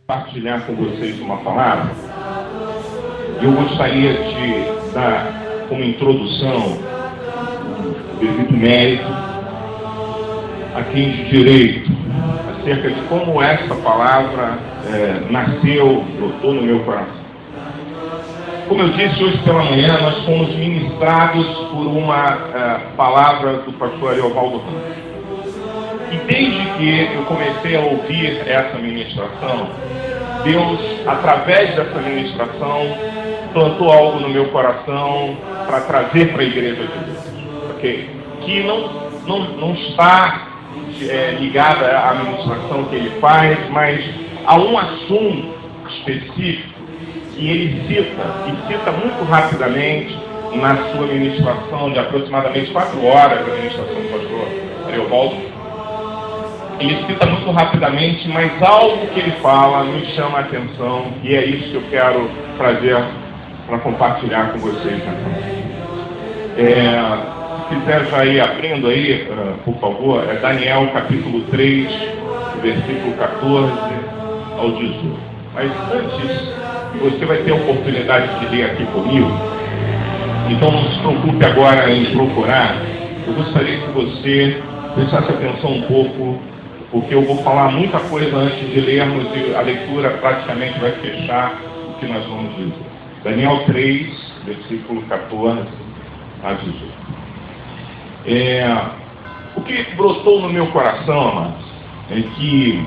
compartilhar com vocês uma palavra. Eu gostaria de dar como introdução, devido mérito, a quem de direito, acerca de como essa palavra nasceu, brotou no meu coração. Como eu disse, hoje pela manhã nós fomos ministrados por uma palavra do pastor Ariovaldo Ramos. E desde que eu comecei a ouvir essa ministração, Deus, através dessa ministração, plantou algo no meu coração para trazer para a igreja de Deus. Okay? Que não está ligada à ministração que ele faz, mas a um assunto específico que ele cita muito rapidamente na sua ministração de aproximadamente 4 horas, a ministração do pastor Ariovaldo. Ele cita muito rapidamente, mas algo que ele fala me chama a atenção e é isso que eu quero trazer para compartilhar com vocês nessa. Se quiser já ir abrindo aí, por favor, é Daniel capítulo 3, versículo 14 ao 18. Mas antes, você vai ter a oportunidade de ler aqui comigo, então não se preocupe agora em procurar. Eu gostaria que você prestasse atenção um pouco, porque eu vou falar muita coisa antes de lermos e a leitura praticamente vai fechar o que nós vamos dizer. Daniel 3, versículo 14 a 18. O que brotou no meu coração, amados, é que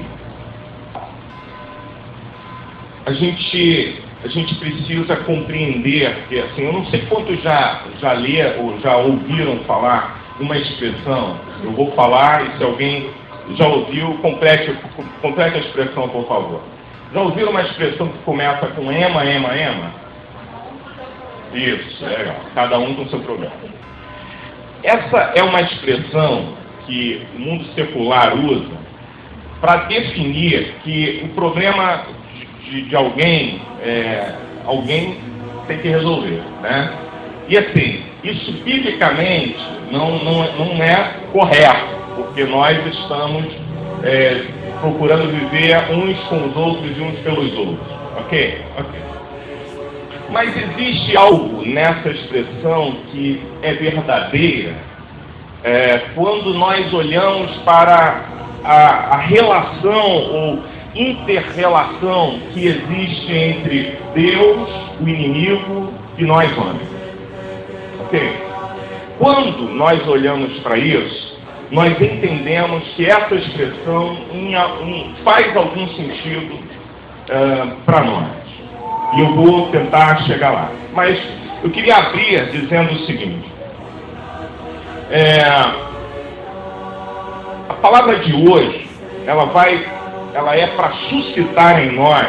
a gente precisa compreender que, assim, eu não sei quantos já leram ou já ouviram falar uma expressão. Eu vou falar e se alguém já ouviu, complete a expressão, por favor. Já ouviram uma expressão que começa com ema, ema, ema? Isso, é legal. Cada um com seu problema. Essa é uma expressão que o mundo secular usa para definir que o problema de alguém, alguém tem que resolver, né? E assim, isso biblicamente não é correto, porque nós estamos procurando viver uns com os outros e uns pelos outros, ok? Mas existe algo nessa expressão que é verdadeira quando nós olhamos para a relação ou inter-relação que existe entre Deus, o inimigo e nós homens. Ok? Quando nós olhamos para isso, nós entendemos que essa expressão faz algum sentido para nós. E eu vou tentar chegar lá. Mas eu queria abrir dizendo o seguinte. A palavra de hoje, ela é para suscitar em nós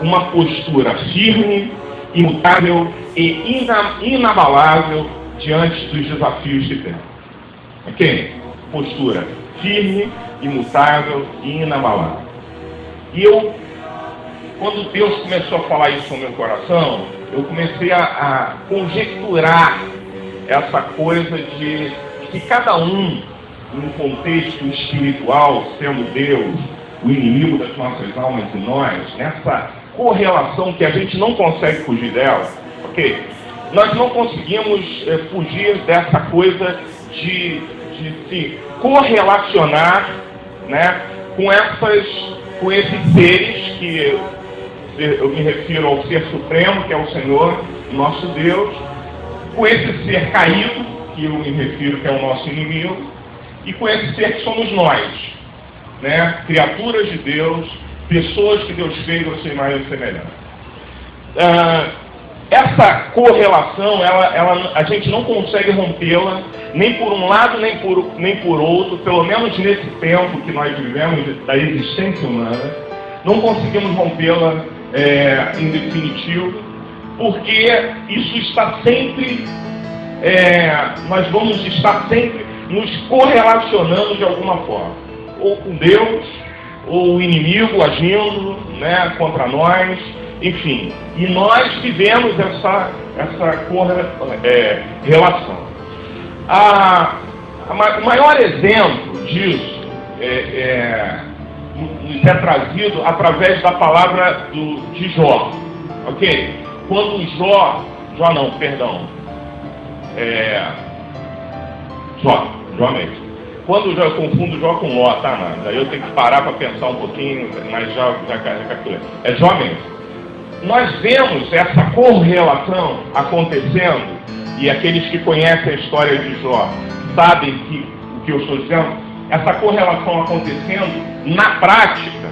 uma postura firme, imutável e inabalável diante dos desafios que temos. Ok? Postura firme, imutável e inabalável. E quando Deus começou a falar isso no meu coração, eu comecei a conjecturar essa coisa de que cada um, num contexto espiritual, sendo Deus o inimigo das nossas almas e nós, nessa correlação que a gente não consegue fugir dela, ok? Nós não conseguimos fugir dessa coisa de se correlacionar, né, com esses seres que eu me refiro ao ser supremo, que é o Senhor, nosso Deus, com esse ser caído, que eu me refiro que é o nosso inimigo, e com esse ser que somos nós, né? Criaturas de Deus, pessoas que Deus fez ao sua imagem e semelhança. Essa correlação, a gente não consegue rompê-la, nem por um lado, nem por outro, pelo menos nesse tempo que nós vivemos da existência humana, não conseguimos rompê-la em definitivo, porque isso está sempre, nós vamos estar sempre nos correlacionando de alguma forma, ou com Deus, ou o inimigo agindo, né, contra nós, enfim. E nós vivemos essa relação. O maior exemplo disso nos é trazido através da palavra de Jó, ok? Quando Jó mesmo. Quando eu confundo Jó com Ló, tá, mano? Aí eu tenho que parar para pensar um pouquinho, mas já capturei. É Jó mesmo. Nós vemos essa correlação acontecendo, e aqueles que conhecem a história de Jó sabem o que eu estou dizendo, essa correlação acontecendo na prática,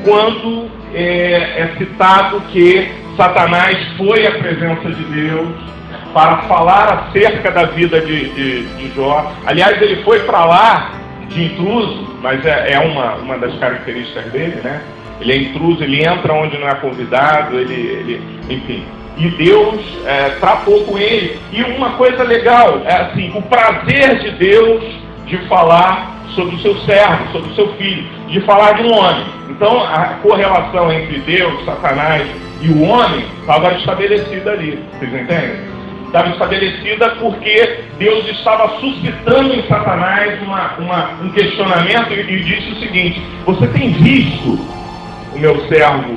quando é citado que Satanás foi à presença de Deus para falar acerca da vida de Jó. Aliás, ele foi para lá de intruso, mas é uma das características dele, né? Ele é intruso, ele entra onde não é convidado, enfim. E Deus tratou com ele. E uma coisa legal, é assim, o prazer de Deus de falar sobre o seu servo, sobre o seu filho, de falar de um homem. Então, a correlação entre Deus, Satanás e o homem estava estabelecida ali. Vocês entendem? Estava estabelecida porque Deus estava suscitando em Satanás um questionamento e disse o seguinte: você tem visto o meu servo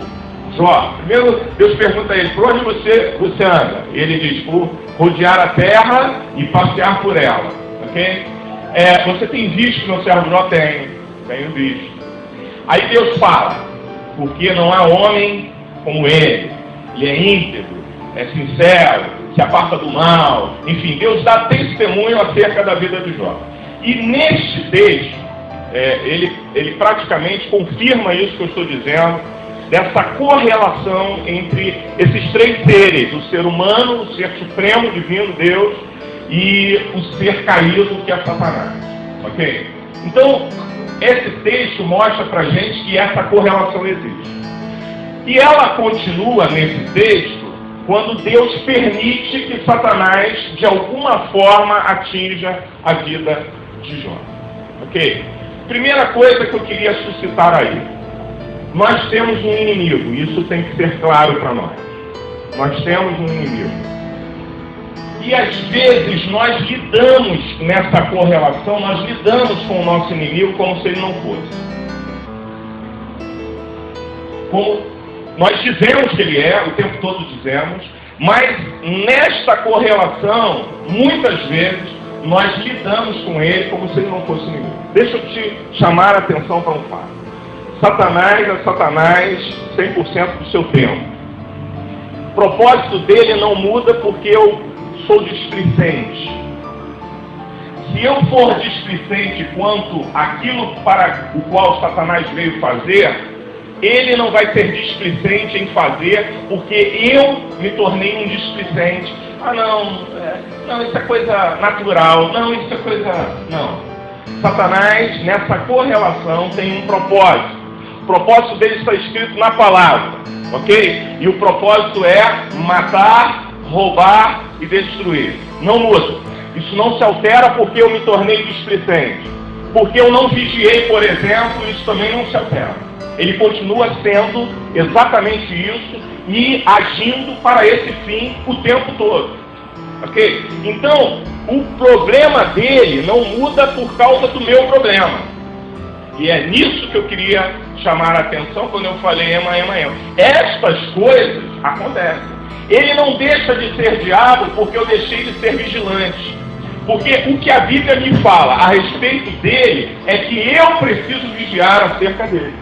Jó? Primeiro Deus pergunta a ele: por onde você anda? E ele diz: por rodear a terra e passear por ela, ok? Você tem visto meu servo Jó? Tenho visto. Aí Deus fala: porque não há homem como ele é íntegro, é sincero, se aparta do mal, enfim, Deus dá testemunho acerca da vida de Jó. E neste texto, ele praticamente confirma isso que eu estou dizendo, dessa correlação entre esses três seres: o ser humano, o ser supremo, divino, Deus, e o ser caído, que é Satanás. Ok? Então, esse texto mostra pra gente que essa correlação existe. E ela continua nesse texto quando Deus permite que Satanás, de alguma forma, atinja a vida de Jó. Ok? Primeira coisa que eu queria suscitar aí. Nós temos um inimigo, isso tem que ser claro para nós. Nós temos um inimigo. E às vezes nós lidamos nessa correlação, nós lidamos com o nosso inimigo como se ele não fosse. Como nós dizemos que ele é, o tempo todo dizemos, mas nesta correlação, muitas vezes, nós lidamos com ele como se ele não fosse inimigo. Deixa eu te chamar a atenção para um fato. Satanás é Satanás 100% do seu tempo. O propósito dele não muda porque eu sou displicente. Se eu for displicente quanto aquilo para o qual Satanás veio fazer, ele não vai ser displicente em fazer porque eu me tornei um displicente. Não, isso é coisa natural. Não, isso é coisa... Não. Satanás, nessa correlação, tem um propósito. O propósito dele está escrito na palavra, ok? E o propósito é matar, roubar e destruir. Não muda. Isso não se altera porque eu me tornei displicente. Porque eu não vigiei, por exemplo, isso também não se altera. Ele continua sendo exatamente isso e agindo para esse fim o tempo todo. Ok? Então, o problema dele não muda por causa do meu problema. E é nisso que eu queria chamar a atenção quando eu falei ema. Estas coisas acontecem. Ele não deixa de ser diabo porque eu deixei de ser vigilante. Porque o que a Bíblia me fala a respeito dele é que eu preciso vigiar acerca dele.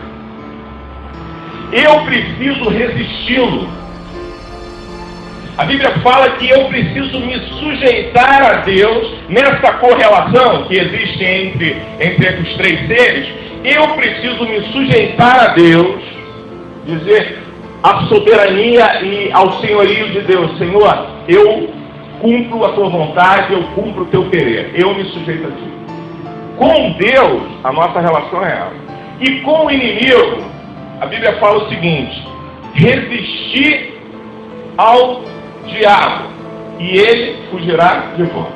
Eu preciso resisti-lo. A Bíblia fala que eu preciso me sujeitar a Deus nessa correlação que existe entre os três seres. Eu preciso me sujeitar a Deus, dizer a soberania e ao senhorio de Deus: Senhor, eu cumpro a tua vontade, eu cumpro o teu querer, eu me sujeito a ti. Com Deus, a nossa relação é essa. E com o inimigo, a Bíblia fala o seguinte: resistir ao diabo e ele fugirá de vós.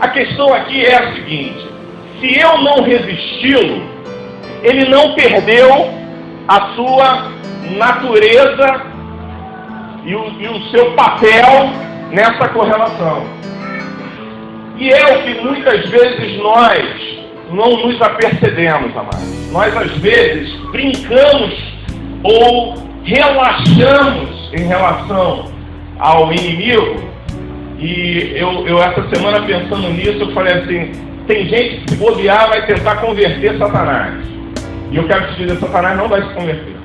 A questão aqui é a seguinte: se eu não resisti-lo, ele não perdeu a sua natureza e o seu papel nessa correlação. E é o que muitas vezes nós não nos apercebemos, amados. Nós, às vezes, brincamos ou relaxamos em relação ao inimigo. E eu essa semana, pensando nisso, eu falei assim, tem gente que, se bobear, vai tentar converter Satanás. E eu quero te dizer, Satanás não vai se converter.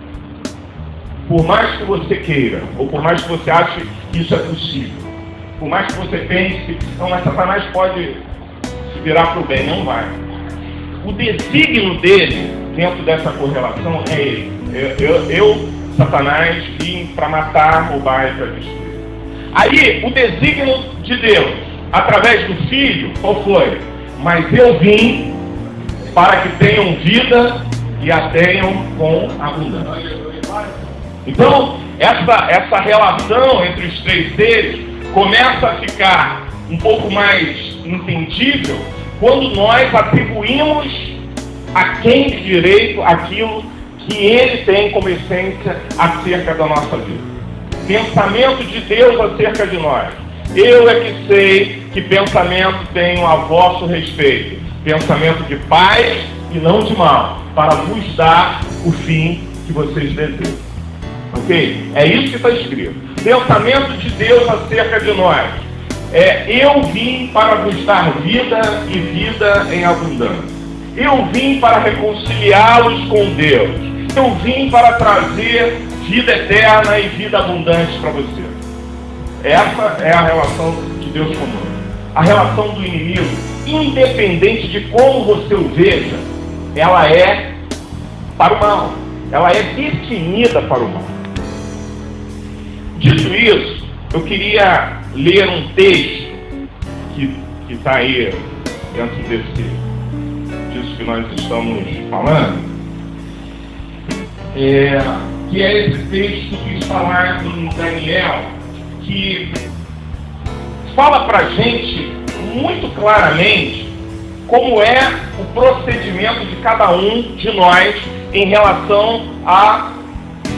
Por mais que você queira, ou por mais que você ache que isso é possível, por mais que você pense, não, mas Satanás pode se virar para o bem, não vai. O desígnio dele, dentro dessa correlação, é ele. Satanás, vim para matar, roubar e para destruir. Aí, o desígnio de Deus, através do Filho, qual foi? Mas eu vim para que tenham vida e a tenham com abundância. Então, essa relação entre os três seres começa a ficar um pouco mais entendível quando nós atribuímos a quem de direito aquilo que ele tem como essência acerca da nossa vida. Pensamento de Deus acerca de nós. Eu é que sei que pensamento tenho a vosso respeito. Pensamento de paz e não de mal, para vos dar o fim que vocês desejam. Ok? É isso que está escrito. Pensamento de Deus acerca de nós. Eu vim para vos dar vida e vida em abundância. Eu vim para reconciliá-los com Deus. Eu vim para trazer vida eterna e vida abundante para você. Essa é a relação de Deus conosco. A relação do inimigo, independente de como você o veja, ela é para o mal. Ela é definida para o mal. Dito isso, eu queria ler um texto que está aí dentro disso que nós estamos falando, que é esse texto que está lá em Daniel, que fala para a gente muito claramente como é o procedimento de cada um de nós em relação a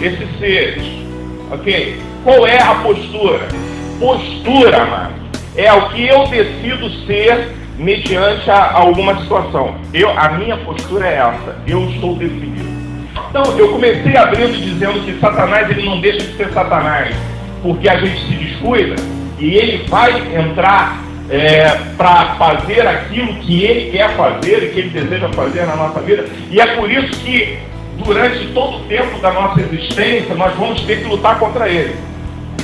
esses seres. Ok? Qual é a postura? Postura, amado, é o que eu decido ser mediante alguma situação. A minha postura é essa. Eu estou definido. Então, eu comecei abrindo dizendo que Satanás, ele não deixa de ser Satanás, porque a gente se descuida, e ele vai entrar para fazer aquilo que ele quer fazer e que ele deseja fazer na nossa vida. E é por isso que, durante todo o tempo da nossa existência, nós vamos ter que lutar contra ele.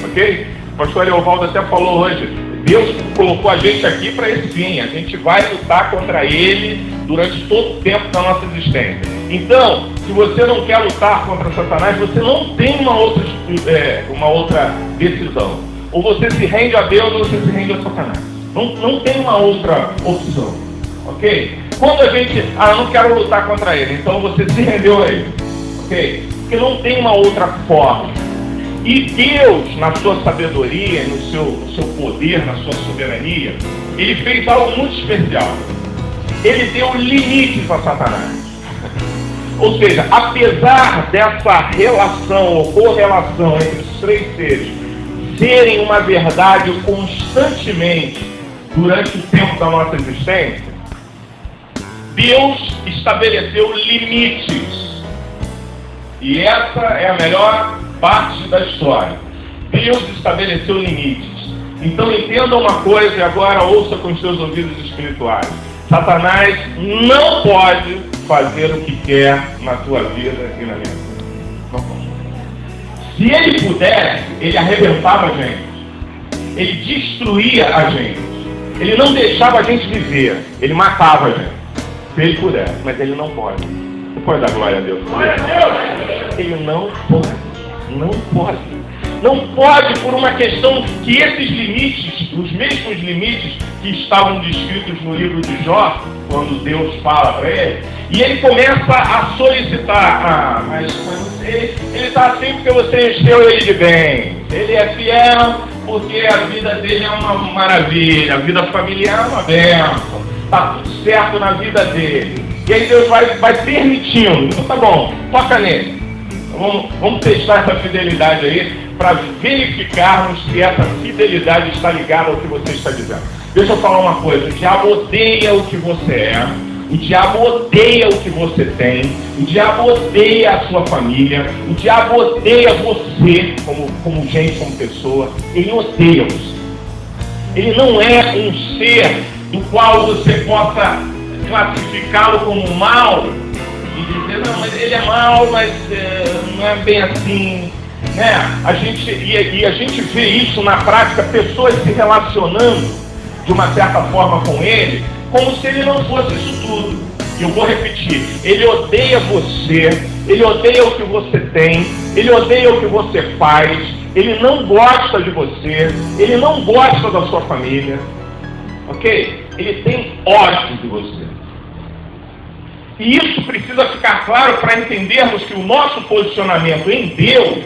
Ok? O pastor Leovaldo até falou hoje, Deus colocou a gente aqui para esse fim. A gente vai lutar contra ele durante todo o tempo da nossa existência. Então, se você não quer lutar contra Satanás, você não tem uma outra decisão. Ou você se rende a Deus ou você se rende a Satanás. Não tem uma outra opção. Ok? Quando a gente, eu não quero lutar contra ele, então você se rendeu a ele. Ok? Porque não tem uma outra forma. E Deus, na sua sabedoria, no seu poder, na sua soberania, ele fez algo muito especial. Ele deu limites a Satanás. Ou seja, apesar dessa relação ou correlação entre os três seres serem uma verdade constantemente durante o tempo da nossa existência, Deus estabeleceu limites. E essa é a melhor parte da história. Deus estabeleceu limites. Então entenda uma coisa e agora ouça com os seus ouvidos espirituais. Satanás não pode fazer o que quer na tua vida e na minha vida. Não pode. Se ele pudesse, ele arrebentava a gente. Ele destruía a gente. Ele não deixava a gente viver. Ele matava a gente. Se ele pudesse, mas ele não pode. Não pode dar glória a Deus. Glória a Deus! Ele não pode. Não pode. Não pode por uma questão que esses limites, os mesmos limites que estavam descritos no livro de Jó, quando Deus fala para ele, e ele começa a solicitar, mas ele está assim porque você encheu ele de bem. Ele é fiel porque a vida dele é uma maravilha, a vida familiar é uma bênção, está tudo certo na vida dele. E aí Deus vai permitindo. Então tá bom, toca nele. Vamos testar essa fidelidade aí para verificarmos se essa fidelidade está ligada ao que você está dizendo. Deixa eu falar uma coisa. O diabo odeia o que você é. O diabo odeia o que você tem. O diabo odeia a sua família. O diabo odeia você como gente, como pessoa. Ele odeia você. Ele não é um ser do qual você possa classificá-lo como mal e dizer, não, mas ele é mal, mas não é bem assim, né? A gente vê isso na prática, pessoas se relacionando de uma certa forma com ele, como se ele não fosse isso tudo. E eu vou repetir, ele odeia você, ele odeia o que você tem, ele odeia o que você faz, ele não gosta de você, ele não gosta da sua família, ok? Ele tem ódio de você. E isso precisa ficar claro para entendermos que o nosso posicionamento em Deus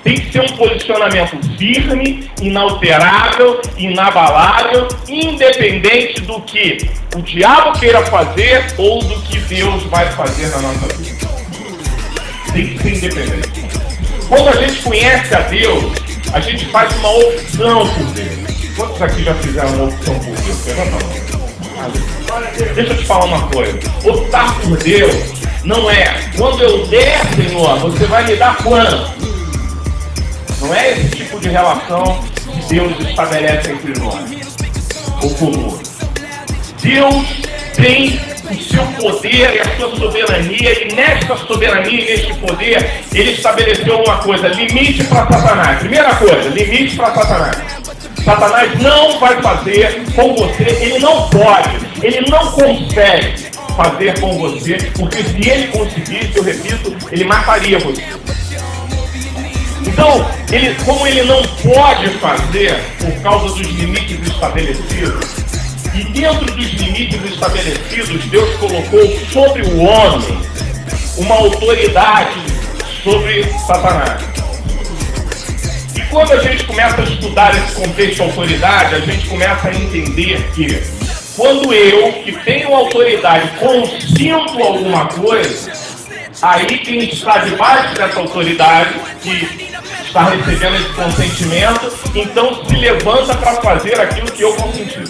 tem que ser um posicionamento firme, inalterável, inabalável, independente do que o diabo queira fazer ou do que Deus vai fazer na nossa vida. Tem que ser independente. Quando a gente conhece a Deus, a gente faz uma opção por Deus. Quantos aqui já fizeram uma opção por Deus? Levanta a mão. Deixa eu te falar uma coisa. Optar por Deus não é quando eu der, Senhor, você vai me dar quanto? Não é esse tipo de relação que Deus estabelece entre nós ou conosco. Deus tem o seu poder e a sua soberania, e nesta soberania e neste poder, ele estabeleceu uma coisa: limite para Satanás. Primeira coisa, limite para Satanás. Satanás não vai fazer com você, ele não pode, ele não consegue fazer com você, porque se ele conseguisse, eu repito, ele mataria você. Então, como ele não pode fazer por causa dos limites estabelecidos, e dentro dos limites estabelecidos, Deus colocou sobre o homem uma autoridade sobre Satanás. E quando a gente começa a estudar esse contexto de autoridade, a gente começa a entender que quando eu, que tenho autoridade, consinto alguma coisa, aí quem está debaixo dessa autoridade, que está recebendo esse consentimento, então se levanta para fazer aquilo que eu consenti.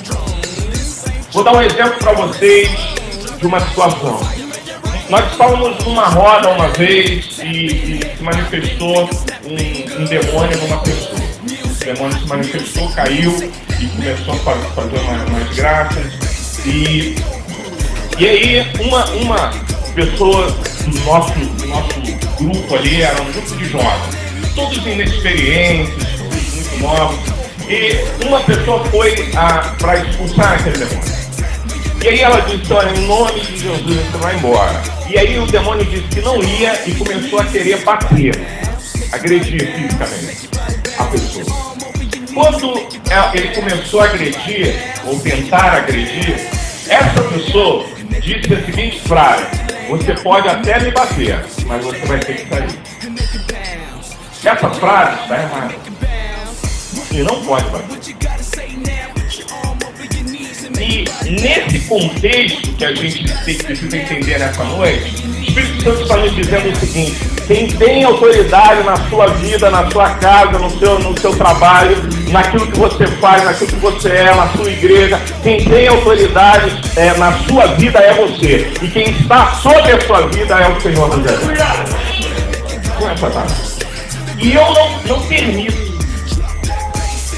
Vou dar um exemplo para vocês de uma situação. Nós estávamos numa roda uma vez e se manifestou um demônio numa pessoa. O demônio se manifestou, caiu e começou a fazer umas graças. E aí uma pessoa do nosso grupo ali, era um grupo de jovens, todos inexperientes, todos muito novos, e uma pessoa foi para expulsar aquele demônio. E aí ela disse: olha, em nome de Jesus você vai embora. E aí o demônio disse que não ia e começou a querer bater, agredir fisicamente a pessoa. Quando ele começou a agredir, ou tentar agredir, essa pessoa disse a seguinte frase: você pode até me bater, mas você vai ter que sair. Essa frase está errada. Ele não pode bater. E nesse contexto que a gente precisa entender nessa noite, o Espírito Santo está nos dizendo o seguinte: quem tem autoridade na sua vida, na sua casa, no seu trabalho, naquilo que você faz, naquilo que você é, na sua igreja, quem tem autoridade na sua vida é você. E quem está sobre a sua vida é o Senhor dos Exércitos. Não é Satanás. E eu não permito.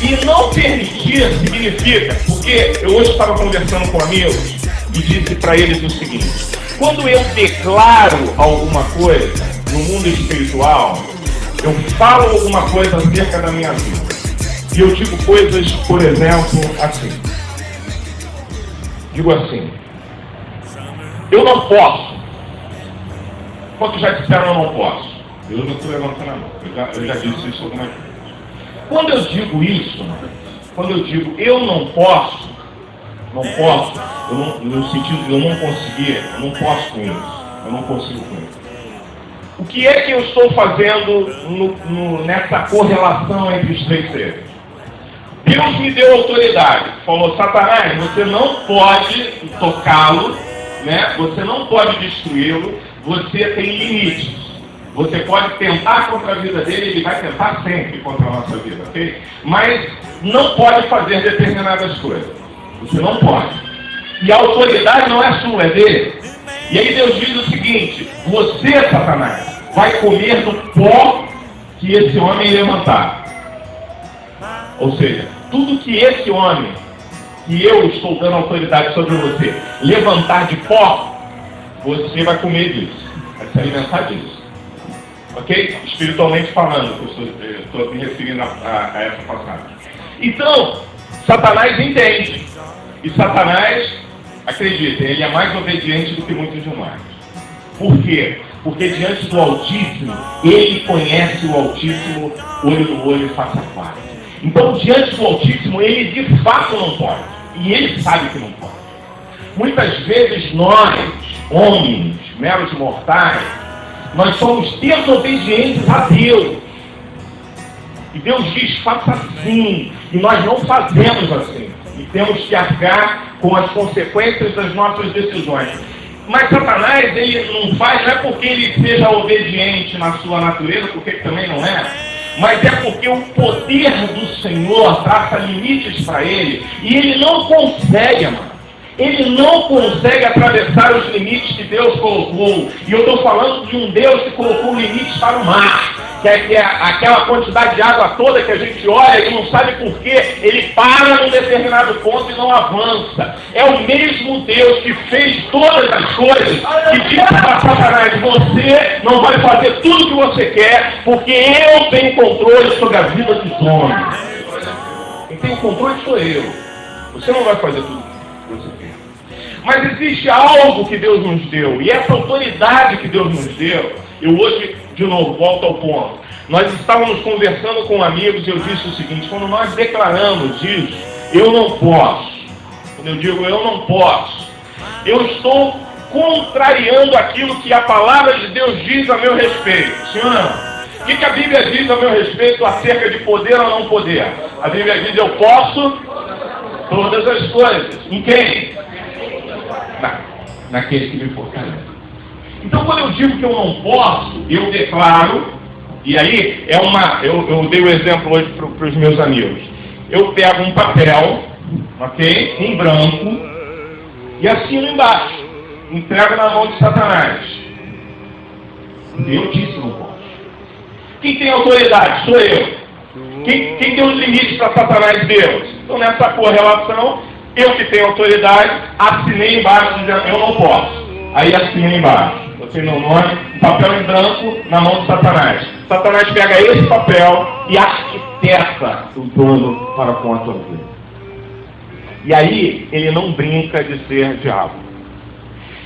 E não permitir significa, porque eu hoje estava conversando com amigos e disse para eles o seguinte: quando eu declaro alguma coisa no mundo espiritual, eu falo alguma coisa acerca da minha vida. E eu digo coisas, por exemplo, assim. Digo assim: eu não posso. Quantos já disseram eu não posso? Eu não estou levantando a mão. Eu já disse isso algumas vezes. Quando eu digo isso, quando eu digo eu não posso, no sentido de eu não conseguir, eu não posso com isso, eu não consigo com isso. O que é que eu estou fazendo nessa correlação entre os três seres? Deus me deu autoridade, falou: Satanás, você não pode tocá-lo, né? Você não pode destruí-lo, você tem limites. Você pode tentar contra a vida dele, ele vai tentar sempre contra a nossa vida, ok? Mas não pode fazer determinadas coisas. Você não pode. E a autoridade não é sua, é dele. E aí Deus diz o seguinte: você, Satanás, vai comer do pó que esse homem levantar. Ou seja, tudo que esse homem, que eu estou dando autoridade sobre você, levantar de pó, você vai comer disso, vai se alimentar disso. Ok? Espiritualmente falando, eu estou me referindo a essa passagem. Então, Satanás entende. E Satanás, acreditem, ele é mais obediente do que muitos de nós. Por quê? Porque diante do Altíssimo, ele conhece o Altíssimo olho no olho, face a face. Então, diante do Altíssimo, ele de fato não pode. E ele sabe que não pode. Muitas vezes nós, homens, meros mortais, nós somos desobedientes a Deus. E Deus diz, faça assim. E nós não fazemos assim. E temos que arcar com as consequências das nossas decisões. Mas Satanás, ele não faz, não é porque ele seja obediente na sua natureza, porque ele também não é, mas é porque o poder do Senhor traça limites para ele, e ele não consegue, amado. Ele não consegue atravessar os limites que Deus colocou. E eu estou falando de um Deus que colocou limites para o mar. Que é aquela quantidade de água toda que a gente olha e não sabe por quê. Ele para num determinado ponto e não avança. É o mesmo Deus que fez todas as coisas, que disse para Satanás: você não vai fazer tudo o que você quer, porque eu tenho controle sobre a vida dos homens. Quem tem o controle sou eu. Você não vai fazer tudo o que você quer. Mas existe algo que Deus nos deu, e essa autoridade que Deus nos deu, eu hoje, de novo, volto ao ponto. Nós estávamos conversando com amigos e eu disse o seguinte: quando nós declaramos isso, eu não posso. Quando eu digo eu não posso, eu estou contrariando aquilo que a palavra de Deus diz a meu respeito. Sim ou não? O que a Bíblia diz a meu respeito acerca de poder ou não poder? A Bíblia diz: eu posso todas as coisas. Em quem? Naquele que me fortalece. Então, quando eu digo que eu não posso, eu declaro, e aí eu dei o exemplo hoje para os meus amigos. Eu pego um papel, ok, em branco, e assino embaixo, entrego na mão de Satanás. Eu disse não posso. Quem tem autoridade? Sou eu. Quem deu os limites para Satanás? Deus. Então, nessa correlação, eu que tenho autoridade, assinei embaixo dizendo eu não posso. Aí assinei embaixo. Botei meu nome, papel em branco na mão de Satanás. Satanás pega esse papel e arquiteta o plano para com a tua vida. E aí ele não brinca de ser diabo.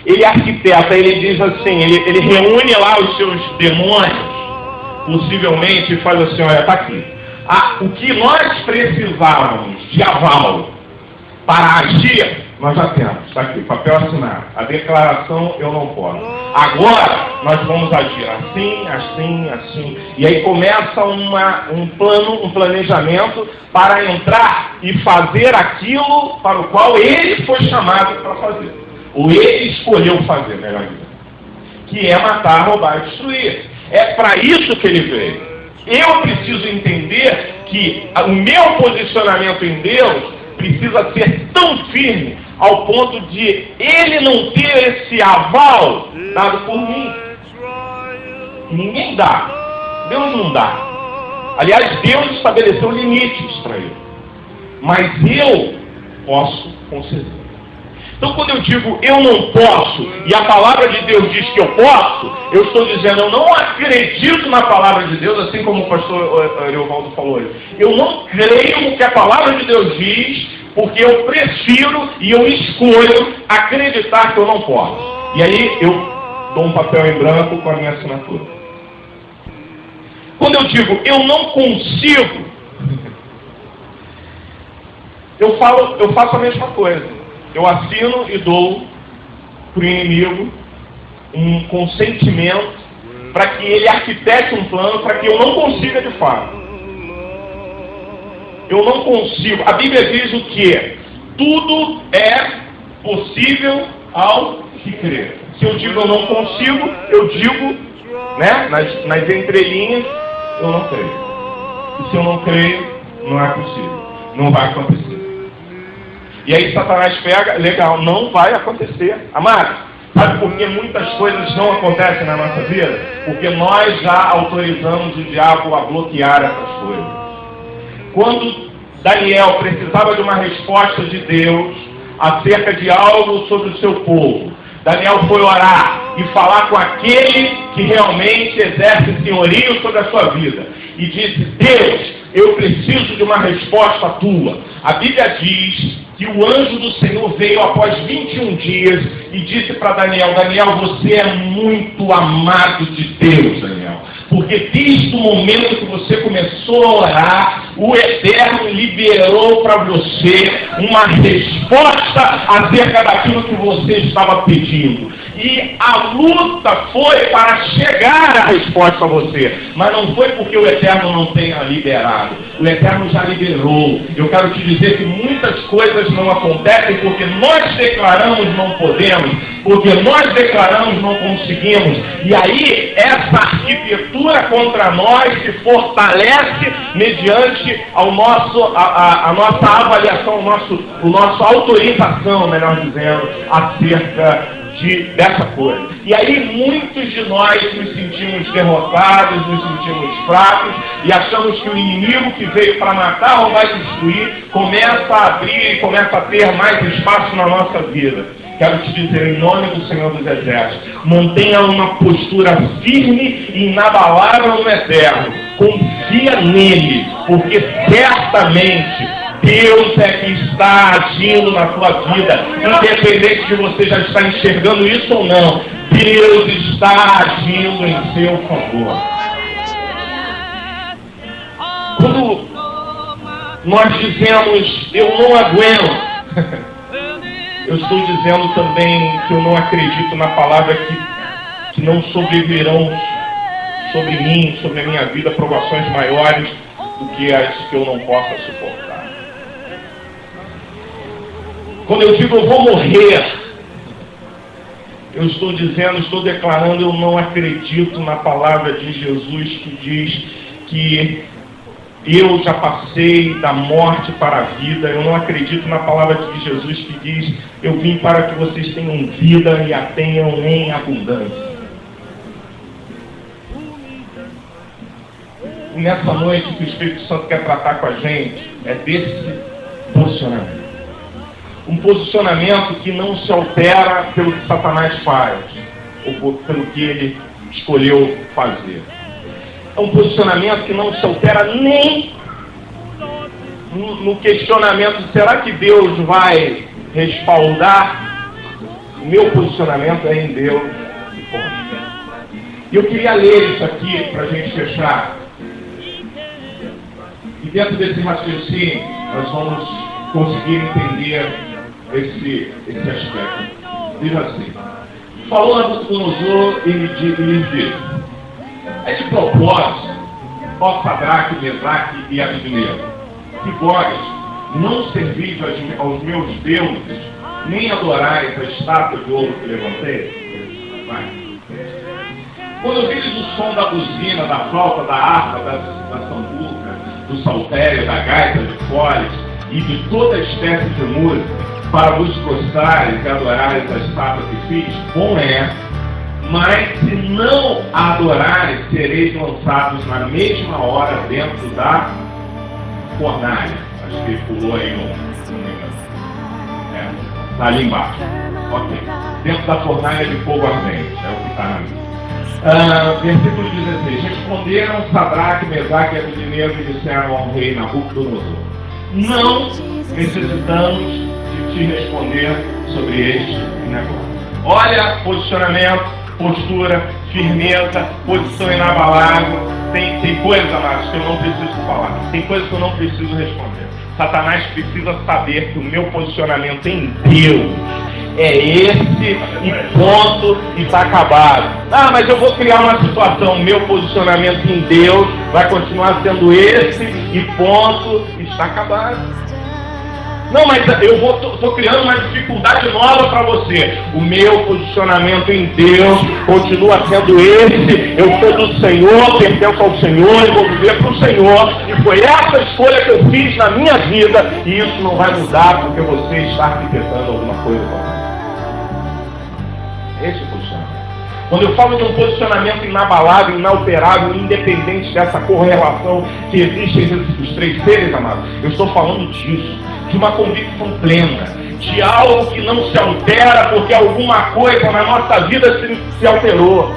Ele arquiteta, ele diz assim, ele reúne lá os seus demônios, possivelmente, e faz assim: olha, está aqui. O que nós precisávamos de aval para agir, nós já temos. Está aqui, papel assinado. A declaração eu não posso. Agora, nós vamos agir assim, assim, assim. E aí começa um plano, um planejamento para entrar e fazer aquilo para o qual ele foi chamado para fazer. Ou ele escolheu fazer, melhor dizendo. Que é matar, roubar e destruir. É para isso que ele veio. Eu preciso entender que o meu posicionamento em Deus precisa ser tão firme ao ponto de ele não ter esse aval dado por mim. Ninguém dá. Deus não dá. Aliás, Deus estabeleceu limites para ele. Mas eu posso conceder. Então, quando eu digo eu não posso, e a palavra de Deus diz que eu posso, eu estou dizendo eu não acredito na palavra de Deus, assim como o pastor Leovaldo falou hoje. Eu não creio no que a palavra de Deus diz, porque eu prefiro e eu escolho acreditar que eu não posso. E aí eu dou um papel em branco com a minha assinatura. Quando eu digo eu não consigo, eu faço a mesma coisa. Eu assino e dou para o inimigo um consentimento para que ele arquitete um plano para que eu não consiga de fato. Eu não consigo. A Bíblia diz o quê? Tudo é possível ao que crer. Se eu digo eu não consigo, eu digo, né, nas entrelinhas, eu não creio. E se eu não creio, não é possível. Não vai acontecer. E aí Satanás pega, legal, não vai acontecer. Amado, sabe por que muitas coisas não acontecem na nossa vida? Porque nós já autorizamos o diabo a bloquear essas coisas. Quando Daniel precisava de uma resposta de Deus acerca de algo sobre o seu povo, Daniel foi orar e falar com aquele que realmente exerce senhorio sobre a sua vida. E disse: Deus, eu preciso de uma resposta tua. A Bíblia diz que o anjo do Senhor veio após 21 dias e disse para Daniel: Daniel, você é muito amado de Deus, Daniel. Porque desde o momento que você começou a orar, o Eterno liberou para você uma resposta acerca daquilo que você estava pedindo. E a luta foi para chegar a resposta a você. Mas não foi porque o Eterno não tenha liberado. O Eterno já liberou. Eu quero te dizer que muitas coisas não acontecem porque nós declaramos não podemos, porque nós declaramos não conseguimos. E aí essa arquitetura contra nós se fortalece mediante a nossa avaliação, a nossa autorização, melhor dizendo, acerca dessa coisa. E aí muitos de nós nos sentimos derrotados, nos sentimos fracos e achamos que o inimigo que veio para matar ou vai destruir começa a abrir e começa a ter mais espaço na nossa vida. Quero te dizer, em nome do Senhor dos Exércitos, mantenha uma postura firme e inabalável no Eterno. Confia nele, porque certamente Deus é que está agindo na sua vida, independente de você já estar enxergando isso ou não. Deus está agindo em seu favor. Quando nós dizemos, eu não aguento, eu estou dizendo também que eu não acredito na palavra que não sobrevirão sobre mim, sobre a minha vida, provações maiores do que as que eu não possa suportar. Quando eu digo eu vou morrer, eu estou dizendo, estou declarando, eu não acredito na palavra de Jesus que diz que eu já passei da morte para a vida. Eu não acredito na palavra de Jesus que diz: eu vim para que vocês tenham vida e a tenham em abundância. E nessa noite o que o Espírito Santo quer tratar com a gente é desse posicionamento. Um posicionamento que não se altera pelo que Satanás faz, ou pelo que ele escolheu fazer. É um posicionamento que não se altera nem no questionamento: será que Deus vai respaldar? O meu posicionamento é em Deus. E eu queria ler isso aqui para a gente fechar. E dentro desse raciocínio nós vamos conseguir entender esse aspecto. Diz assim: falou Nabucodonosor e lhe disse: é de propósito, ó Sadraque, Mesaque e Abednego, que vós não servis aos meus deuses, nem adorais a estátua de ouro que levantei? Vai. Quando ouvides o som da buzina, da flauta, da harpa, da sambuca, do saltério, da gaita, de foles e de toda espécie de música, para vos prostrares e adorares a estátua que fiz, bom é. Mas se não a adorarem, sereis lançados na mesma hora dentro da fornalha. Acho que ele pulou aí está ali embaixo. Ok. Dentro da fornalha de fogo ardente. É o que está na Bíblia. Versículo 16. Responderam Sadraque, Mesaque e Abednego e disseram ao rei Nabucodonosor: não necessitamos de te responder sobre este negócio. Olha, posicionamento, postura, firmeza, posição inabalável. Tem coisas, amados, que eu não preciso falar. Tem coisas que eu não preciso responder. Satanás precisa saber que o meu posicionamento em Deus é esse e ponto, e está acabado. Ah, mas eu vou criar uma situação. Meu posicionamento em Deus vai continuar sendo esse e ponto, e está acabado. Não, mas eu estou criando uma dificuldade nova para você. O meu posicionamento em Deus continua sendo esse. Eu sou do Senhor, pertenço ao Senhor e vou viver para o Senhor. E foi essa escolha que eu fiz na minha vida. E isso não vai mudar porque você está arquitetando alguma coisa para mim. Esse é o posicionamento. Quando eu falo de um posicionamento inabalável, inalterável, independente dessa correlação que existe entre os três seres, amados, eu estou falando disso, de uma convicção plena, de algo que não se altera porque alguma coisa na nossa vida se alterou.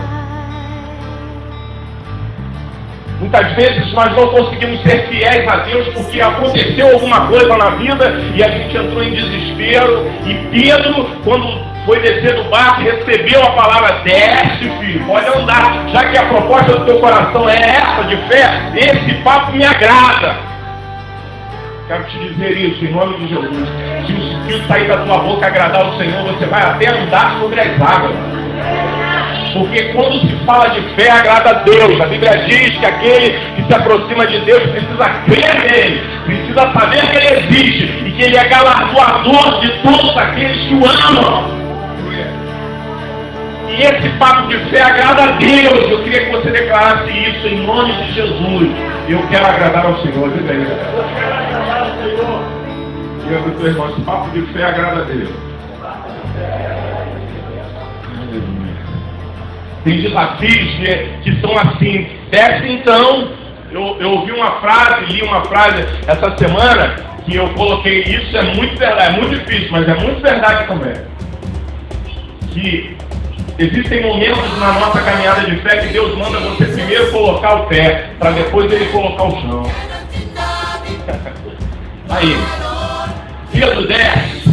Muitas vezes nós não conseguimos ser fiéis a Deus porque aconteceu alguma coisa na vida e a gente entrou em desespero. E Pedro, quando foi descer do barco, recebeu a palavra: desce, filho, pode andar. Já que a proposta do teu coração é essa de fé, esse papo me agrada. Quero te dizer isso em nome de Jesus. Se o Espírito sair da tua boca agradar ao Senhor, você vai até andar sobre as águas. Porque quando se fala de fé, agrada a Deus. A Bíblia diz que aquele que se aproxima de Deus precisa crer nele, precisa saber que ele existe e que ele é galardoador de todos aqueles que o amam. E esse papo de fé agrada a Deus. Eu queria que você declarasse isso em nome de Jesus. Eu quero agradar ao Senhor. Diga aí. Diga para o teu irmão, esse papo de fé agrada a Deus. Tem desafios que são assim. Desce então. Eu ouvi uma frase, li uma frase essa semana que eu coloquei. Isso é muito verdade, é muito difícil, mas é muito verdade também. Que existem momentos na nossa caminhada de fé que Deus manda você primeiro colocar o pé, para depois ele colocar o chão. Aí, Pedro desce.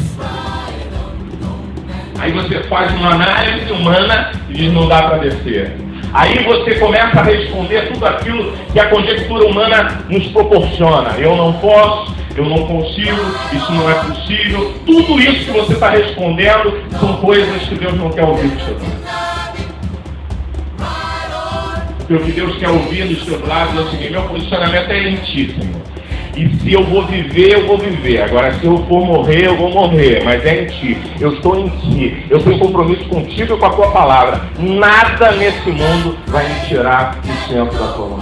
Aí você faz uma análise humana e diz: não dá para descer. Aí você começa a responder tudo aquilo que a conjectura humana nos proporciona. Eu não posso, eu não consigo, isso não é possível. Tudo isso que você está respondendo são coisas que Deus não quer ouvir dos seus lábios. Porque o que Deus quer ouvir dos seus lábios é o seguinte: meu posicionamento é em ti, Senhor. E se eu vou viver, eu vou viver. Agora, se eu for morrer, eu vou morrer. Mas é em ti. Eu estou em ti. Eu tenho compromisso contigo e com a tua palavra. Nada nesse mundo vai me tirar do centro da tua mão.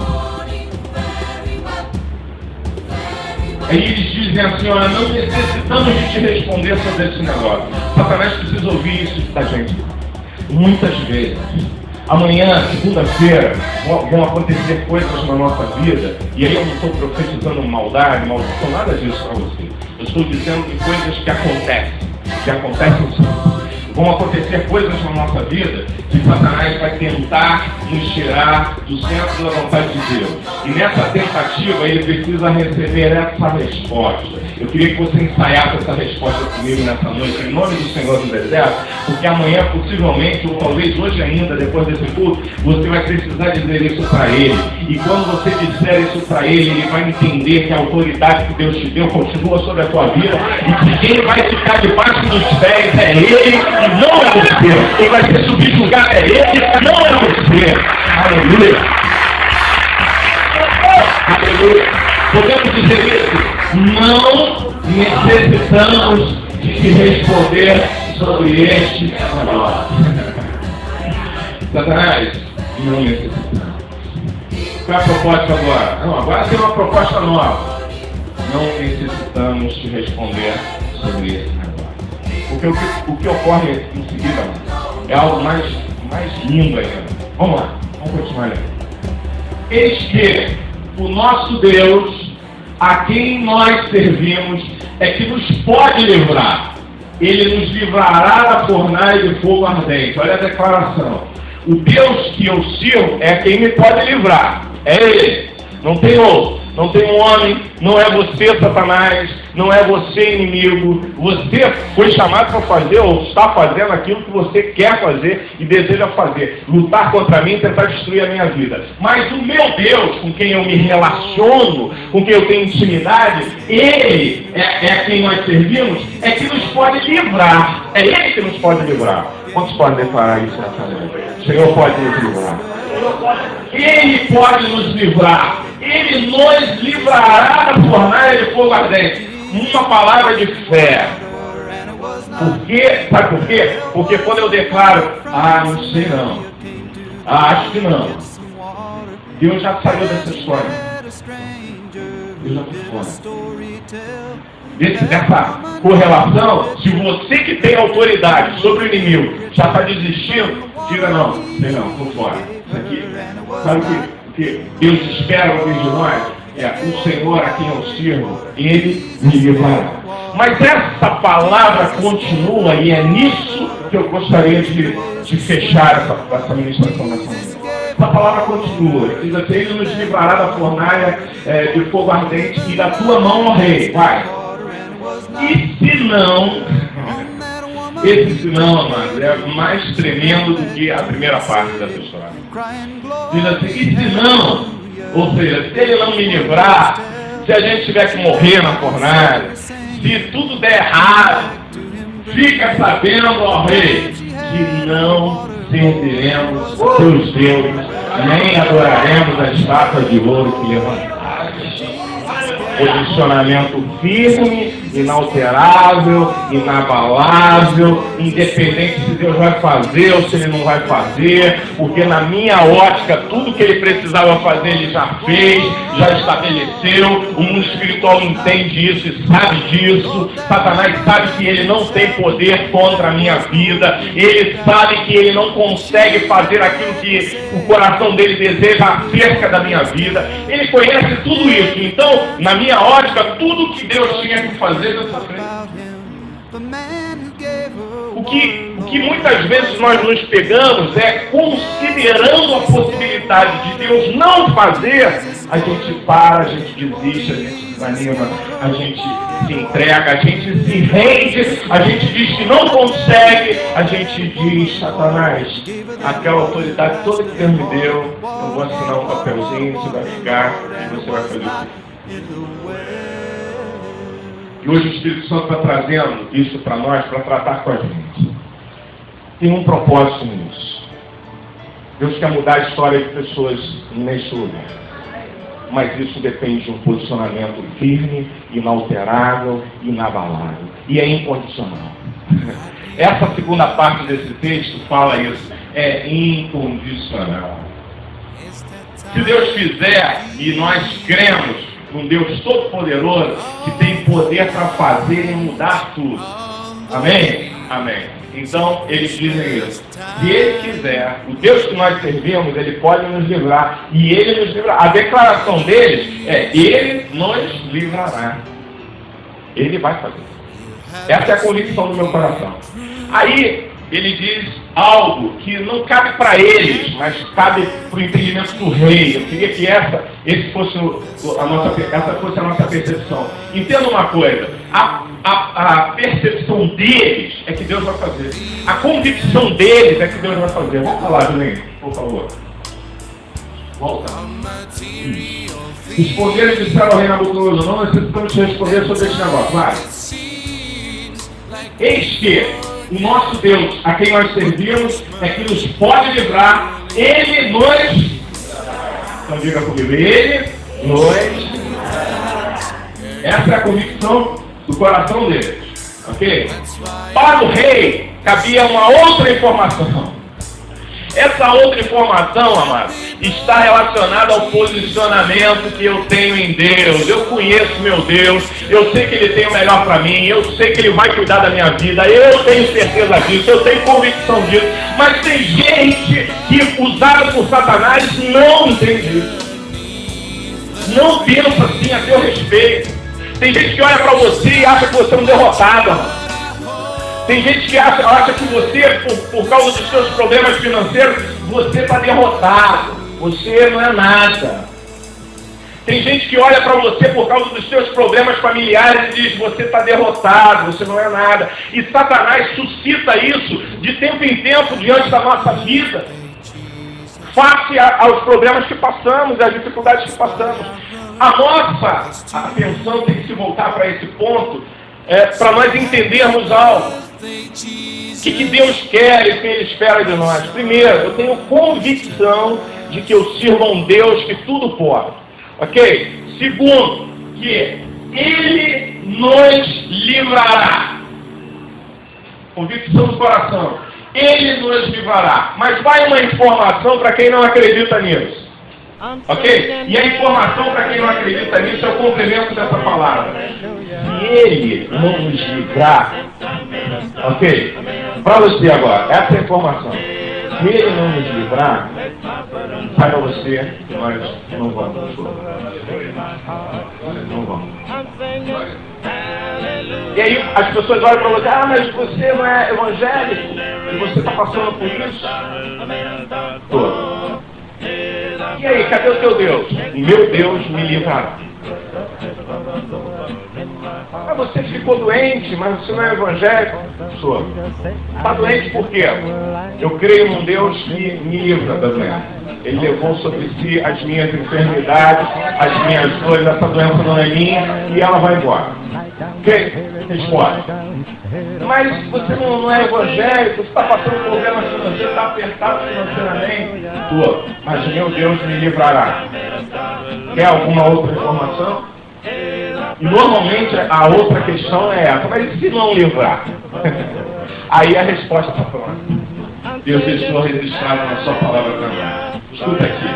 Aí eles dizem assim: olha, não necessitamos de te responder sobre esse negócio. Satanás precisa ouvir isso da gente. Muitas vezes. Amanhã, segunda-feira, vão acontecer coisas na nossa vida, e aí eu não estou profetizando maldade, maldição, nada disso para você. Eu estou dizendo de coisas que acontecem sim. Vão acontecer coisas na nossa vida que Satanás vai tentar nos tirar do centro da vontade de Deus. E nessa tentativa ele precisa receber essa resposta. Eu queria que você ensaiasse essa resposta comigo nessa noite, em nome do Senhor do Deserto, porque amanhã, possivelmente, ou talvez hoje ainda, depois desse culto, você vai precisar dizer isso para ele. E quando você disser isso para ele, ele vai entender que a autoridade que Deus te deu continua sobre a tua vida e que quem vai ficar debaixo dos pés é ele e não é você. Quem vai ser subjugado é ele, não é você. Aleluia. Aleluia. Podemos dizer isso? Não necessitamos de te responder sobre este negócio. Satanás, não necessitamos. Qual é a proposta agora? Não, agora tem uma proposta nova. Não necessitamos te responder sobre esse negócio. Porque o que ocorre em seguida é algo mais lindo ainda. Vamos lá, vamos continuar aí. Eis que o nosso Deus, a quem nós servimos, é que nos pode livrar. Ele nos livrará da fornalha de fogo ardente. Olha a declaração. O Deus que eu sirvo é quem me pode livrar. É Ele. Não tem outro. Não tem um homem. Não é você, Satanás. Não é você, inimigo. Você foi chamado para fazer ou está fazendo aquilo que você quer fazer e deseja fazer. Lutar contra mim e tentar destruir a minha vida. Mas o meu Deus, com quem eu me relaciono, com quem eu tenho intimidade, Ele é quem nós servimos, é que nos pode livrar. É Ele que nos pode livrar. Quantos podem declarar isso nessa noite? O Senhor pode nos livrar. Ele pode nos livrar. Ele nos livrará da fornalha de fogo ardente. uma palavra de fé. Por quê? Sabe por quê? Porque quando eu declaro, não sei não, acho que não, Deus já saiu dessa história. Deus já foi fora. Dessa correlação, se você que tem autoridade sobre o inimigo já está desistindo, diga não, sei não, por fora. Isso aqui, sabe o que Deus espera de nós? O Senhor a quem eu sirvo, Ele me livrará. Mas essa palavra continua e é nisso que eu gostaria de fechar essa ministração nessa manhã. Essa palavra continua, diz assim, Ele nos livrará da fornalha de fogo ardente e da tua mão, ó rei. Vai. E se não, esse se não, amado, é mais tremendo do que a primeira parte dessa história. Diz assim, e se não, ou seja, se ele não me livrar, se a gente tiver que morrer na fornalha, se tudo der errado, fica sabendo, ó rei, que não serviremos teus deuses, nem adoraremos a estátua de ouro que levantaste. Posicionamento firme, inalterável, inabalável, independente se Deus vai fazer ou se Ele não vai fazer, porque na minha ótica, tudo que Ele precisava fazer, Ele já fez, já estabeleceu, o mundo espiritual entende isso e sabe disso, Satanás sabe que ele não tem poder contra a minha vida, ele sabe que ele não consegue fazer aquilo que o coração dele deseja acerca da minha vida, ele conhece tudo isso, então, na minha ótica, tudo que Deus tinha que fazer nessa frente. O que muitas vezes nós nos pegamos é considerando a possibilidade de Deus não fazer, a gente para, a gente desiste, a gente desanima, a gente se entrega, a gente se rende, a gente diz que não consegue, a gente diz, Satanás, aquela autoridade toda que Deus me deu, eu vou assinar um papelzinho, você vai ficar e você vai fazer isso. E hoje o Espírito Santo está trazendo isso para nós, para tratar com a gente. Tem um propósito nisso. Deus quer mudar a história de pessoas neste lugar. Mas isso depende de um posicionamento firme, inalterável, inabalável. E é incondicional. Essa segunda parte desse texto fala isso. É incondicional. Se Deus fizer, e nós cremos, um Deus todo-poderoso que tem poder para fazer e mudar tudo. Amém? Amém. Então, eles dizem isso. Se Ele quiser, o Deus que nós servimos, Ele pode nos livrar. E Ele nos livrará. A declaração deles é, Ele nos livrará. Ele vai fazer. Essa é a convicção do meu coração. Aí, ele diz algo que não cabe para eles, mas cabe para o entendimento do rei. Eu queria que essa fosse a nossa percepção. Entenda uma coisa, a percepção deles é que Deus vai fazer. A convicção deles é que Deus vai fazer. Vamos falar, Julinho, por favor. Volta. Responderam e disseram ao rei Nabucodonosor, não necessitamos te responder sobre este negócio. Vai. Eis que o nosso Deus, a quem nós servimos, é que nos pode livrar. Ele nos... Então diga comigo, Ele nos... Essa é a convicção do coração deles. Ok? Para o rei, cabia uma outra informação. Essa outra informação, amado, está relacionada ao posicionamento que eu tenho em Deus. Eu conheço meu Deus, eu sei que Ele tem o melhor para mim, eu sei que Ele vai cuidar da minha vida, eu tenho certeza disso, eu tenho convicção disso. Mas tem gente que, usada por Satanás, não entende isso. Não pensa assim a teu respeito. Tem gente que olha para você e acha que você é um derrotado, amado. Tem gente que acha que você, por causa dos seus problemas financeiros, você está derrotado. Você não é nada. Tem gente que olha para você por causa dos seus problemas familiares e diz, você está derrotado, você não é nada. E Satanás suscita isso de tempo em tempo diante da nossa vida. Face aos problemas que passamos, às dificuldades que passamos. A nossa atenção tem que se voltar para esse ponto, para nós entendermos algo. O que Deus quer e o que Ele espera de nós? Primeiro, eu tenho convicção de que eu sirvo a um Deus que tudo pode. Ok? Segundo, que Ele nos livrará. Convicção do coração. Ele nos livrará. Mas vai uma informação para quem não acredita nisso. Ok? E a informação para quem não acredita nisso é o complemento dessa palavra. Se ele não nos livrar, ok? Para você agora, essa é a informação. Se ele não nos livrar, saiba você que nós não vamos. Não vamos. E aí as pessoas olham para você, mas você não é evangélico, e você está passando por isso? Tô. E aí, cadê o teu Deus? Meu Deus me livrará. Ah, você ficou doente, mas você não é evangélico? Sou. Está doente por quê? Eu creio num Deus que me livra da doença. Ele levou sobre si as minhas enfermidades, as minhas dores, essa doença não é minha, e ela vai embora. Ok? Responde. Mas você não é evangélico, você está passando problemas financeiros, está apertado financeiramente? Estou. Mas meu Deus me livrará. Quer alguma outra informação? E normalmente a outra questão é essa, mas e se não livrar? Aí a resposta está pronta. Deus deixou registrado na sua palavra também. Escuta aqui,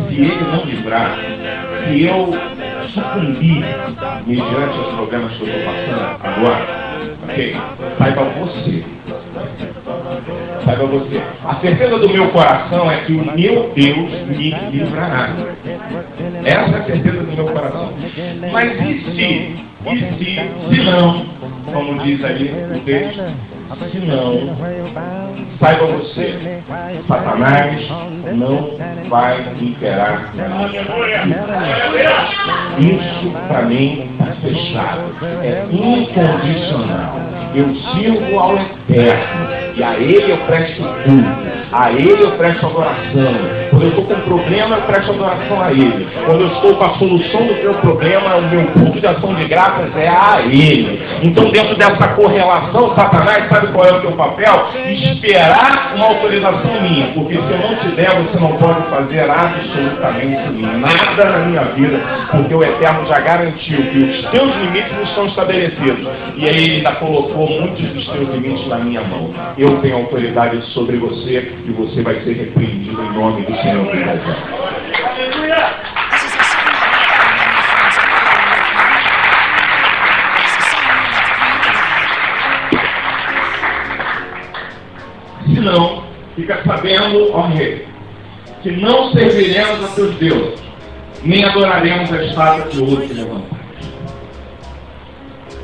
se ele não livrar, se eu sucumbir mediante os problemas que eu estou passando agora, ok? Saiba você. Saiba você. A certeza do meu coração é que o meu Deus me livrará. Essa é a certeza do meu coração. Mas se não, como diz ali o texto, se não, saiba você, Satanás não vai imperar na minha vida. Isso para mim está fechado. É incondicional. Eu sirvo ao Eterno. E a Ele eu presto culto. A Ele eu presto adoração. Quando eu estou com um problema, eu presto adoração a Ele. Quando eu estou com a solução do meu problema, o meu culto de ação de graças é a Ele. Então, dentro dessa correlação, Satanás, sabe qual é o teu papel? Esperar uma autorização minha. Porque se eu não te der, você não pode fazer absolutamente nada na minha vida. Porque o Eterno já garantiu que os teus limites não estão estabelecidos. E aí Ele ainda colocou muitos dos teus limites na minha mão. Eu tenho autoridade sobre você e você vai ser repreendido em nome do Senhor do Exército. Se não, fica sabendo, ó rei, que não serviremos a teus deuses, nem adoraremos a estátua que hoje se levanta.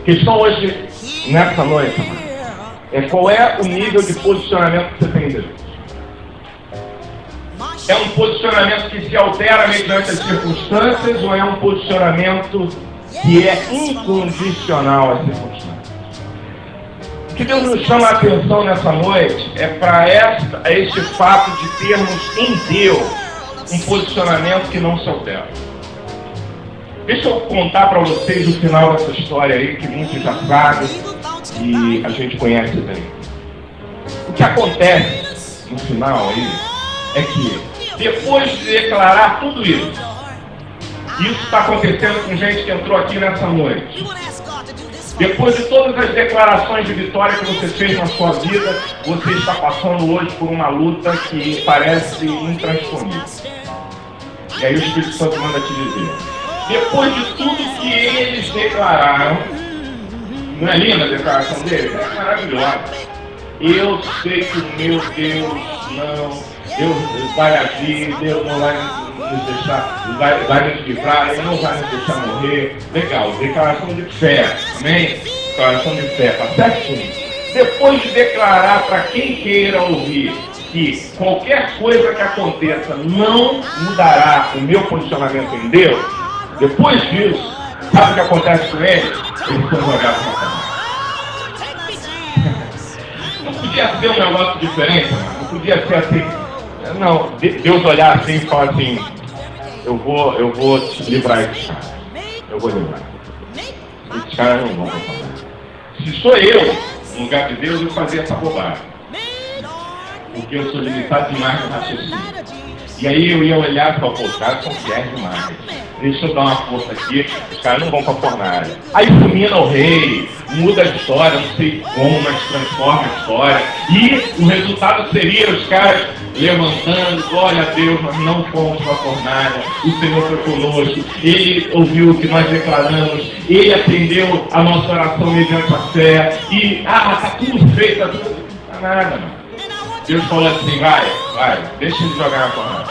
A questão hoje, nessa noite, qual é o nível de posicionamento que você tem em Deus? É um posicionamento que se altera mediante as circunstâncias ou é um posicionamento que é incondicional às circunstâncias? O que Deus nos chama a atenção nessa noite é para este fato de termos em Deus um posicionamento que não se altera. Deixa eu contar para vocês o final dessa história aí, que muitos já sabem e a gente conhece bem. O que acontece no final aí é que, depois de declarar tudo isso está acontecendo com gente que entrou aqui nessa noite. Depois de todas as declarações de vitória que você fez na sua vida, você está passando hoje por uma luta que parece intransponível. E aí o Espírito Santo manda te dizer, depois de tudo que eles declararam, não é linda a declaração deles? É maravilhosa. Eu sei que o meu Deus Deus vai agir, Deus não vai nos deixar, vai nos livrar, Ele não vai nos deixar morrer. Legal, declaração de fé, amém? Declaração de fé, tá certinho? Depois de declarar para quem queira ouvir que qualquer coisa que aconteça não mudará o meu posicionamento em Deus, depois disso, sabe o que acontece com eles? Eles são jogados na cama. Não podia ser um negócio diferente, não podia ser assim. Não, Deus olhar assim e falar assim, eu vou te livrar esses caras. Eu vou livrar. Esses caras não vão falar. Se sou eu, no lugar de Deus, eu fazia essa bobagem. Porque eu sou limitado demais no raciocínio. E aí eu ia olhar e falar, pô, os caras são fiéis demais. deixa eu dar uma força aqui, os caras não vão pra fornalha. Aí fulmina o rei, muda a história, não sei como, mas transforma a história. E o resultado seria os caras levantando, glória a Deus, nós não fomos para a fornalha, o Senhor foi conosco, Ele ouviu o que nós declaramos, Ele atendeu a nossa oração mediante a fé, e, tá tudo feito, tá tudo... Não tá nada, mano. Deus falou assim, vai, deixa ele jogar na fornalha.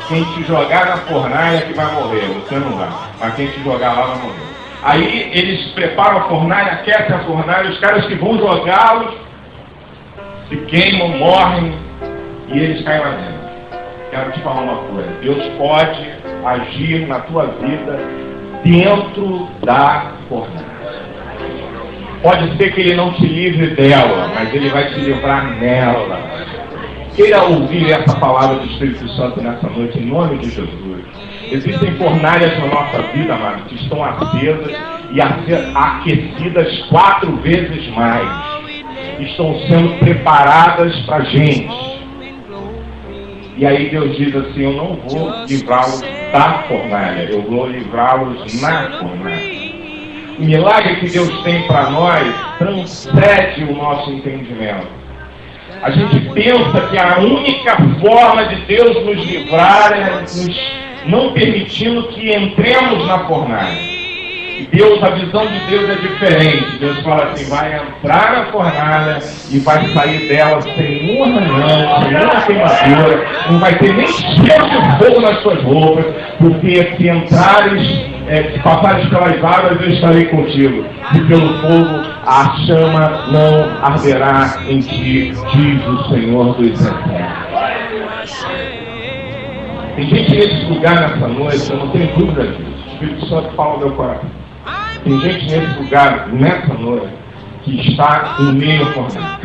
Quem te jogar na fornalha que vai morrer, você não vai, mas quem te jogar lá vai morrer. Aí eles preparam a fornalha, aquecem a fornalha, os caras que vão jogá-los se queimam, morrem, e eles caem lá dentro. Quero te falar uma coisa, Deus pode agir na tua vida dentro da fornalha. Pode ser que Ele não te livre dela, mas Ele vai te livrar nela. Queira ouvir essa palavra do Espírito Santo nessa noite, em nome de Jesus. Existem fornalhas na nossa vida, amado, que estão acesas e aquecidas 4 vezes mais. Estão sendo preparadas para a gente. E aí Deus diz assim, eu não vou livrá-los da fornalha, eu vou livrá-los na fornalha. O milagre que Deus tem para nós transcende o nosso entendimento. A gente pensa que a única forma de Deus nos livrar é nos não permitindo que entremos na fornalha. E Deus, a visão de Deus é diferente. Deus fala assim, vai entrar na fornalha e vai sair dela sem um arranhão, sem uma queimadura, não vai ter nem cheiro de fogo nas suas roupas, porque se entrares, se passares pelas águas, eu estarei contigo. E pelo fogo a chama não arderá em ti, diz o Senhor dos Exércitos. Tem gente nesse lugar nessa noite, eu não tenho dúvida disso. O Espírito Santo fala no meu coração. Tem gente nesse lugar, nessa noite, que está em meio à fornalha.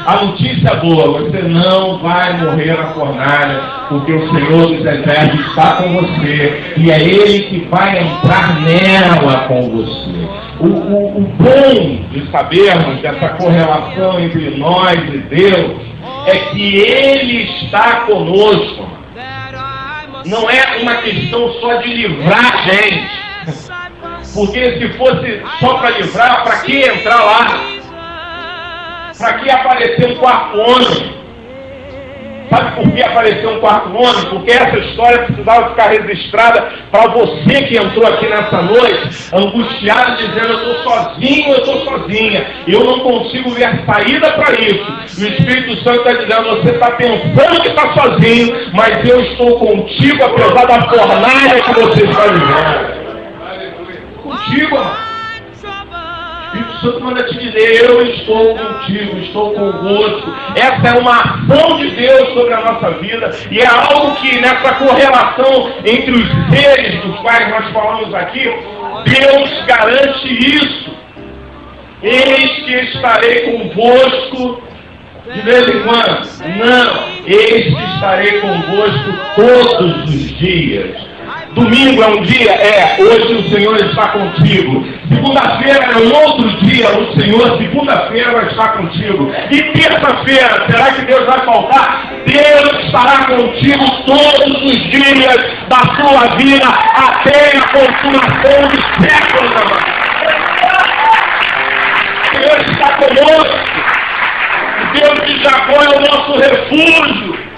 A notícia é boa, você não vai morrer na fornalha, porque o Senhor dos Exércitos está com você, e é Ele que vai entrar nela com você. O bom de sabermos dessa correlação entre nós e Deus é que Ele está conosco. Não é uma questão só de livrar a gente. Porque se fosse só para livrar, para que entrar lá? Para que aparecer um quarto homem? Sabe por que apareceu um quarto homem? Porque essa história precisava ficar registrada para você que entrou aqui nessa noite, angustiado, dizendo, eu estou sozinho, eu estou sozinha, eu não consigo ver saída para isso. E o Espírito Santo está dizendo, você está pensando que está sozinho, mas eu estou contigo, apesar da fornalha que você está vivendo. Contigo, amado. O Espírito Santo manda te dizer, eu estou contigo, estou convosco. Essa é uma ação de Deus sobre a nossa vida e é algo que nessa correlação entre os seres dos quais nós falamos aqui, Deus garante isso. Eis que estarei convosco de vez em quando. Não, eis que estarei convosco todos os dias. Domingo é um dia? Hoje o Senhor está contigo. Segunda-feira é um outro dia, o Senhor, segunda-feira, vai estar contigo. E terça-feira, será que Deus vai faltar? Deus estará contigo todos os dias da sua vida, até a consumação dos séculos, amado. O Senhor está conosco. O Deus de Jacó é o nosso refúgio.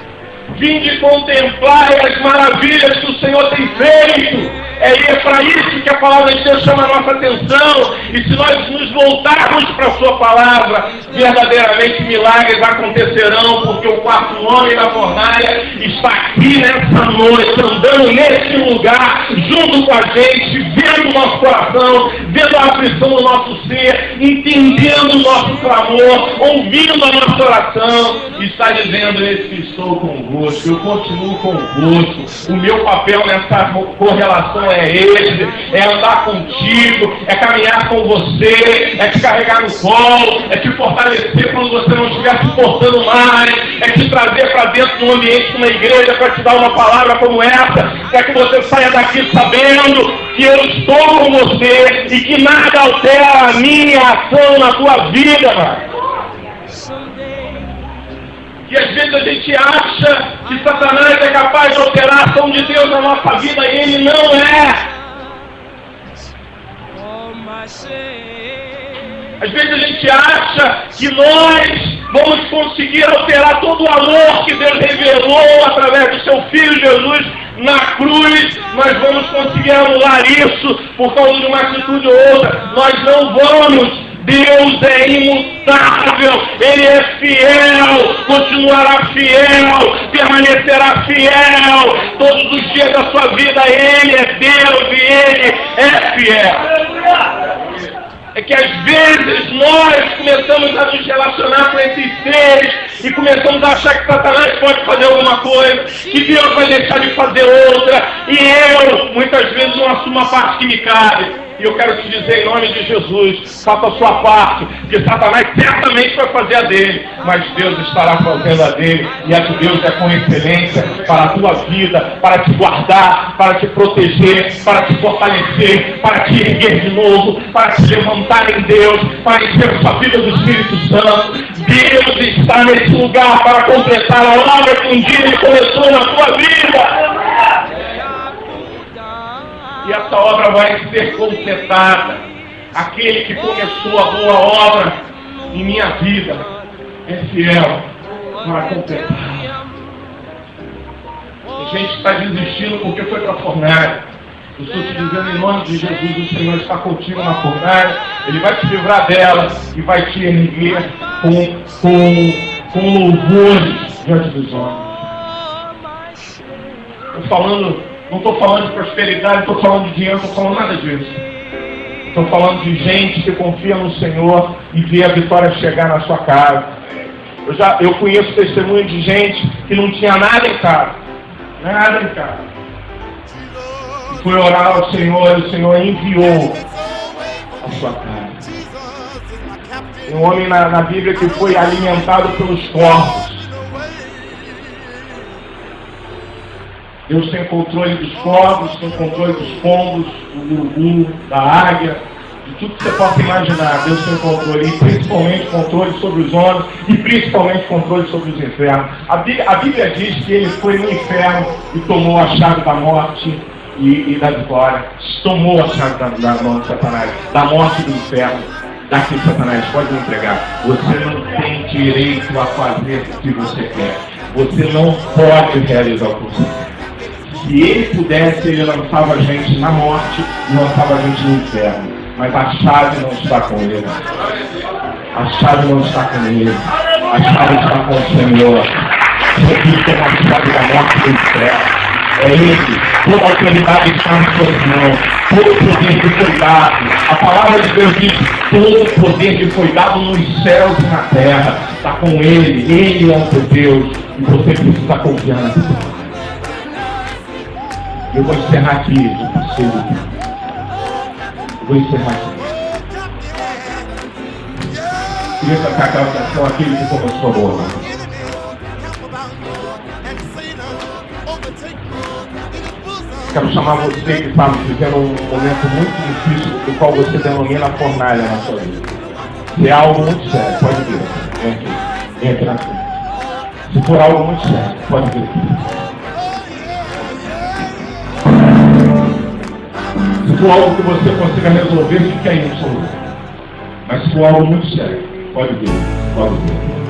Vinde contemplar as maravilhas que o Senhor tem feito. É para isso que a palavra de Deus chama a nossa atenção. E se nós nos voltarmos para a sua palavra, verdadeiramente milagres acontecerão, porque o quarto homem da fornalha está aqui nessa noite, andando nesse lugar, junto com a gente, vendo o nosso coração, vendo a aflição do nosso ser, entendendo o nosso clamor, ouvindo a nossa oração, e está dizendo, eis que estou convosco, eu continuo convosco, o meu papel nessa correlação é esse, é andar contigo, é caminhar com você, é te carregar no colo, é te fortalecer quando você não estiver suportando mais, é te trazer para dentro de um ambiente de uma igreja para te dar uma palavra como essa, para que você saia daqui sabendo que eu estou com você e que nada altera a minha ação na tua vida, mano. E às vezes a gente acha que Satanás é capaz de alterar a ação de Deus na nossa vida e ele não é. Às vezes a gente acha que nós vamos conseguir alterar todo o amor que Deus revelou através do seu Filho Jesus na cruz. Nós vamos conseguir anular isso por causa de uma atitude ou outra. Nós não vamos. Deus é imutável, Ele é fiel, continuará fiel, permanecerá fiel. Todos os dias da sua vida Ele é Deus e Ele é fiel. É que às vezes nós começamos a nos relacionar com esses seres e começamos a achar que Satanás pode fazer alguma coisa, que Deus vai deixar de fazer outra, e eu muitas vezes não assumo a parte que me cabe. E eu quero te dizer em nome de Jesus, faça a sua parte, que Satanás certamente vai fazer a dele, mas Deus estará fazendo a dele, e a de Deus é com excelência para a tua vida, para te guardar, para te proteger, para te fortalecer, para te erguer de novo, para te levantar em Deus, para encher a sua vida do Espírito Santo. Deus está nesse lugar para completar a obra que um dia Ele começou na tua vida. E essa obra vai ser completada. Aquele que começou a boa obra em minha vida é fiel para completar. Tem gente que está desistindo porque foi para a fornalha. Eu estou te dizendo em nome de Jesus, o Senhor está contigo na fornalha. Ele vai te livrar dela e vai te erguer com louvores diante dos homens. Não estou falando de prosperidade, não estou falando de dinheiro, não estou falando nada disso. Estou falando de gente que confia no Senhor e vê a vitória chegar na sua casa. Eu conheço testemunho de gente que não tinha nada em casa. Nada em casa. E foi orar ao Senhor e o Senhor enviou a sua casa. Tem um homem na Bíblia que foi alimentado pelos corvos. Deus tem controle dos corvos, tem controle dos pombos, do urubu, da águia, de tudo que você possa imaginar. Deus tem controle, e principalmente controle sobre os homens, e principalmente controle sobre os infernos. A Bíblia diz que ele foi no inferno e tomou a chave da morte e da vitória. Tomou a chave da mão de Satanás, da morte do inferno. Daqui, Satanás, pode me entregar. Você não tem direito a fazer o que você quer. Você não pode realizar o que você quer. Se ele pudesse, ele lançava a gente na morte e lançava a gente no inferno. Mas a chave não está com ele. A chave não está com ele. A chave está com o Senhor. Jesus tem a chave da morte do inferno. É Ele. Toda a autoridade está nas suas mãos. Todo o poder que foi dado. A palavra de Deus diz: todo o poder que foi dado nos céus e na terra está com Ele. Ele é o teu Deus. E você precisa confiar na Deus. Eu vou encerrar aqui, vou encerrar aqui. Queria tocar aquela canção, aquele que começou a boa. Quero chamar você que está vivendo um momento muito difícil, do qual você denomina fornalha na sua vida. Se é algo muito sério, pode vir. Vem aqui. Vem aqui na frente. Se for algo muito sério, pode vir aqui. Se for algo que você consiga resolver, fique aí no seu lugar. Mas se for algo muito sério, pode vir, pode vir.